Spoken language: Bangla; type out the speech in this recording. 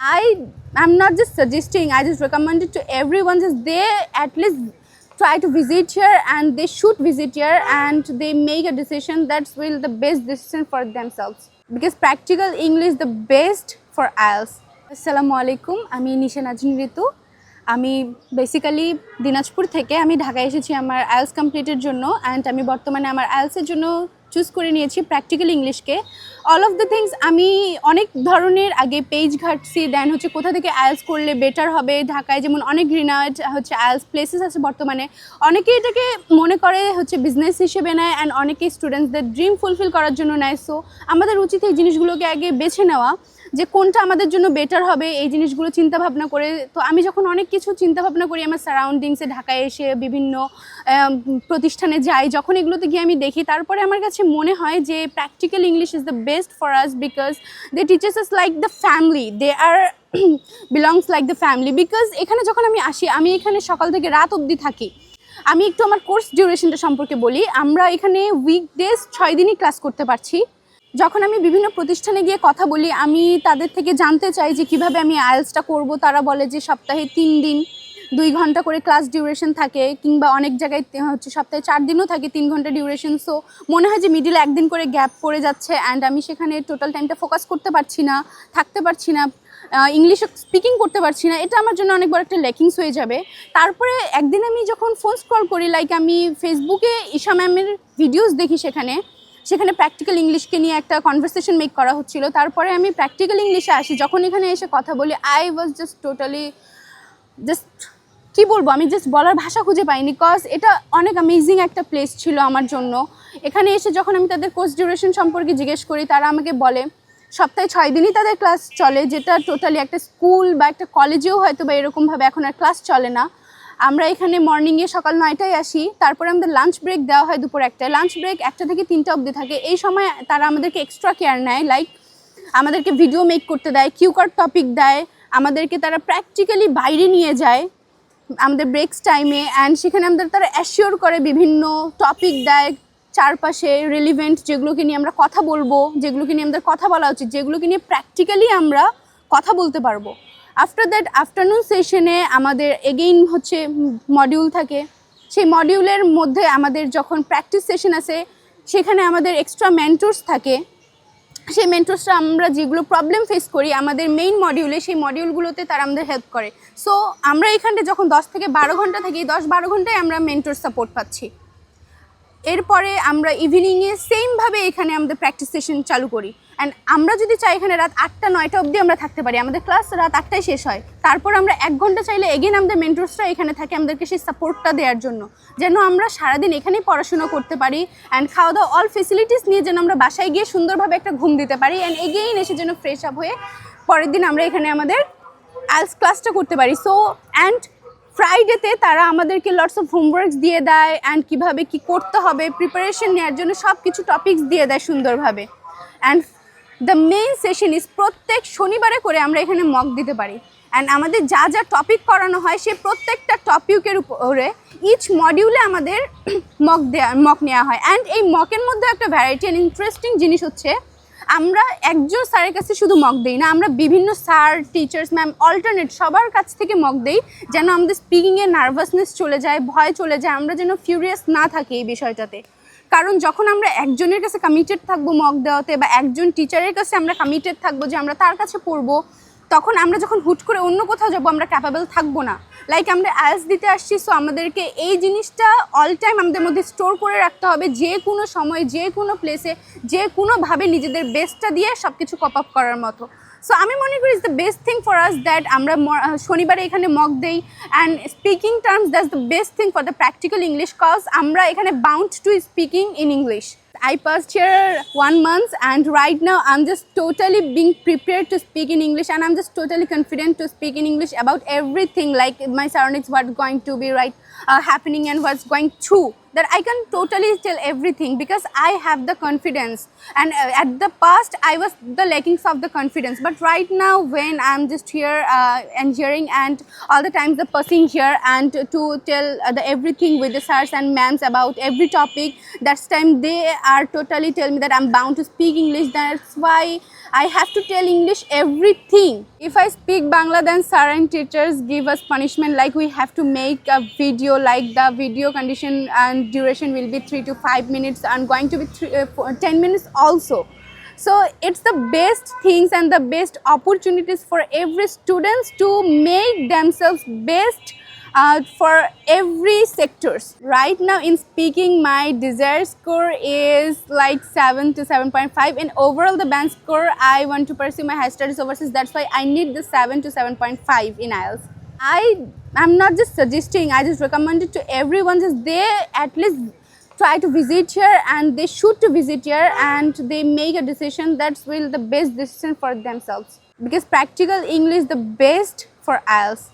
I'm not just suggesting, I just recommend it to everyone that they at least try to visit here, and they should visit here, and they make a decision that's will the best decision for themselves, because practical English the best for IELTS. Assalamu alaikum, আমি নিশা নাজনীন ঋতু। আমি বেসিক্যালি দিনাজপুর থেকে আমি ঢাকায় এসেছি আমার আইএলস কমপ্লিটের জন্য, অ্যান্ড আমি বর্তমানে আমার আইএলসের জন্য চুজ করে নিয়েছি প্র্যাকটিক্যাল ইংলিশকে। অল অফ দ্য থিংস আমি অনেক ধরনের আগে পেজ ঘাটছি, দেন হচ্ছে কোথা থেকে আইএলস করলে বেটার হবে। ঢাকায় যেমন অনেক রিনাউন্ড হচ্ছে আইএলস প্লেসেস আছে বর্তমানে, অনেকেই এটাকে মনে করে হচ্ছে বিজনেস হিসেবে নেয়, অ্যান্ড অনেকেই স্টুডেন্টসদের ড্রিম ফুলফিল করার জন্য নেয়। সো আমাদের উচিত এই জিনিসগুলোকে আগে বেছে নেওয়া, যে কোনটা আমাদের জন্য বেটার হবে এই জিনিসগুলো চিন্তা ভাবনা করে। তো আমি যখন অনেক কিছু চিন্তা ভাবনা করি আমার সারাউন্ডিংসে, ঢাকায় এসে বিভিন্ন প্রতিষ্ঠানে যাই, যখন এগুলোতে গিয়ে আমি দেখি, তারপরে আমার কাছে মনে হয় যে practical English is the best for us, because they teachers us like the family, they are belongs like the family. Because এখানে যখন আমি আসি, আমি এখানে সকাল থেকে রাত অবধি থাকি। আমি একটু আমার কোর্স ডিউরেশনটা সম্পর্কে বলি। আমরা এখানে উইকডেজ 6 দিনই ক্লাস করতে পারছি। যখন আমি বিভিন্ন প্রতিষ্ঠানে গিয়ে কথা বলি, আমি তাদের থেকে জানতে চাই যে কিভাবে আমি আইএলসটা করব। তারা বলে যে সপ্তাহে 3 দিন 2 ঘন্টা করে ক্লাস ডিউরেশন থাকে, কিংবা অনেক জায়গায় হচ্ছে সপ্তাহে 4 দিনও থাকে 3 ঘন্টা ডিউরেশন। সো মনে হয় যে মিডিলে 1 দিন করে গ্যাপ পড়ে যাচ্ছে, অ্যান্ড আমি সেখানে টোটাল টাইমটা ফোকাস করতে পারছি না, থাকতে পারছি না, ইংলিশ স্পিকিং করতে পারছি না। এটা আমার জন্য অনেক বড় একটা ল্যাকিংস হয়ে যাবে। তারপরে একদিন আমি যখন ফোন স্ক্রল করি, লাইক আমি ফেসবুকে ঈশা ম্যামের ভিডিওস দেখি, সেখানে প্র্যাকটিক্যাল ইংলিশকে নিয়ে একটা কনভারসেশন মেক করা হচ্ছিল। তারপরে আমি প্র্যাকটিক্যাল ইংলিশে আসি, যখন এখানে এসে কথা বলি, আই ওয়াজ জাস্ট টোটালি কী বলবো, আমি জাস্ট বলার ভাষা খুঁজে পাইনি। কজ এটা অনেক অ্যামেজিং একটা প্লেস ছিল আমার জন্য। এখানে এসে যখন আমি তাদের কোর্স ডিউরেশন সম্পর্কে জিজ্ঞেস করি, তারা আমাকে বলে সপ্তাহে 6 দিনই তাদের ক্লাস চলে, যেটা টোটালি একটা স্কুল বা একটা কলেজেও হয়তো বা এরকমভাবে এখন আর ক্লাস চলে না। আমরা এখানে মর্নিংয়ে সকাল 9টায় আসি, তারপরে আমাদের লাঞ্চ ব্রেক দেওয়া হয় দুপুর 1টায়। লাঞ্চ ব্রেক 1টা থেকে 3টা অবধি থাকে। এই সময় তারা আমাদেরকে এক্সট্রা কেয়ার নেয়, লাইক আমাদেরকে ভিডিও মেক করতে দেয়, কিউ কার্ড টপিক দেয়, আমাদেরকে তারা প্র্যাকটিক্যালি বাইরে নিয়ে যায় আমাদের ব্রেকস টাইমে, অ্যান্ড সেখানে আমাদের তারা অ্যাসিওর করে, বিভিন্ন টপিক দেয় চারপাশে রিলিভেন্ট, যেগুলোকে নিয়ে আমরা কথা বলবো, যেগুলোকে নিয়ে আমাদের কথা বলা উচিত, যেগুলোকে নিয়ে প্র্যাকটিক্যালি আমরা কথা বলতে পারবো। আফটার দ্যাট আফটারনুন সেশনে আমাদের এগেইন হচ্ছে মডিউল থাকে। সেই মডিউলের মধ্যে আমাদের যখন প্র্যাকটিস সেশন আছে, সেখানে আমাদের এক্সট্রা মেন্টরস থাকে। সেই মেন্টরসরা আমরা যেগুলো প্রবলেম ফেস করি আমাদের মেইন মডিউলে, সেই মডিউলগুলোতে তারা আমাদের হেল্প করে। সো আমরা এখানে যখন 10 থেকে 12 ঘন্টা থাকি, 10-12 ঘন্টায় আমরা মেন্টর সাপোর্ট পাচ্ছি। এরপরে আমরা ইভিনিংয়ে সেমভাবে এখানে আমাদের প্র্যাকটিস সেশন চালু করি, অ্যান্ড আমরা যদি চাই এখানে রাত 8টা-9টা অবধি আমরা থাকতে পারি। আমাদের ক্লাস রাত 8টায় শেষ হয়। তারপর আমরা 1 ঘন্টা চাইলে এগেন আমাদের মেন্টরসরা এখানে থাকে আমাদেরকে সেই সাপোর্টটা দেওয়ার জন্য, যেন আমরা সারাদিন এখানেই পড়াশোনা করতে পারি, অ্যান্ড খাওয়া দাওয়া অল ফেসিলিটিস নিয়ে যেন আমরা বাসায় গিয়ে সুন্দরভাবে একটা ঘুম দিতে পারি, অ্যান্ড এগেইন এসে যেন ফ্রেশ আপ হয়ে পরের দিন আমরা এখানে আমাদের আইএলস ক্লাসটা করতে পারি। সো অ্যান্ড ফ্রাইডেতে তারা আমাদেরকে লটস অফ হোমওয়ার্কস দিয়ে দেয়, অ্যান্ড কীভাবে কী করতে হবে প্রিপারেশন নেওয়ার জন্য সব কিছু টপিকস দিয়ে দেয় সুন্দরভাবে। And the main session is প্রত্যেক শনিবারে করে আমরা এখানে মক দিতে পারি, অ্যান্ড আমাদের যা যা টপিক করানো হয় সেই প্রত্যেকটা টপিকের উপরে ইচ মডিউলে আমাদের মক নেওয়া হয়। অ্যান্ড এই মকের মধ্যে একটা ভ্যারাইটি অ্যান্ড ইন্টারেস্টিং জিনিস হচ্ছে, আমরা একজন স্যারের কাছে শুধু মক দিই না, আমরা বিভিন্ন স্যার, টিচার্স, ম্যাম, অল্টারনেট সবার কাছ থেকে মক দিই, যেন আমাদের স্পিকিংয়ে নার্ভাসনেস চলে যায়, ভয় চলে যায়, আমরা যেন ফিউরিয়াস না থাকি এই বিষয়টাতে। কারণ যখন আমরা একজনের কাছে কমিটেড থাকবো মক দেওয়াতে, বা একজন টিচারের কাছে আমরা কমিটেড থাকবো যে আমরা তার কাছে পড়বো, তখন আমরা যখন হুট করে অন্য কোথাও যাবো আমরা ক্যাপাবল থাকবো না। লাইক আমরা আইএলস দিতে আসছি, সো আমাদেরকে এই জিনিসটা অল টাইম আমাদের মধ্যে স্টোর করে রাখতে হবে, যে কোনো সময়, যে কোনো প্লেসে, যে কোনোভাবে নিজেদের বেস্টটা দিয়ে সব কিছু কপ আপ করার মতো। সো আমি মনে করি is the best thing for us that আমরা শনিবারে এখানে মক দেই, and speaking terms that's the best thing for the practical English, cause আমরা এখানে bound to speaking in English. I passed here 1 month, and right now I'm just totally being prepared to speak in English, and I'm just totally confident to speak in English about everything, like my surroundings, what's going to be happening and what's going through, that I can totally tell everything because I have the confidence. And at the past I was the lackings of the confidence, but right now when I'm just here and hearing and all the times the passing here and to tell the everything with the sirs and ma'ams about every topic, that's time they are totally tell me that I'm bound to speak English. That's why I have to tell English everything. If I speak Bangla, then sir and teachers give us punishment, like we have to make a video, like the video condition and duration will be 3 to 5 minutes and going to be 10 minutes also. So it's the best things and the best opportunities for every students to make themselves best for every sectors. Right now in speaking, my desired score is like 7 to 7.5. In overall the band score, I want to pursue my higher studies overseas. That's why I need the 7 to 7.5 in IELTS. I'm not just suggesting, I just recommend it to everyone, just they at least try to visit here, and they should to visit here, and they make a decision that's will the best decision for themselves, because practical English is the best for IELTS.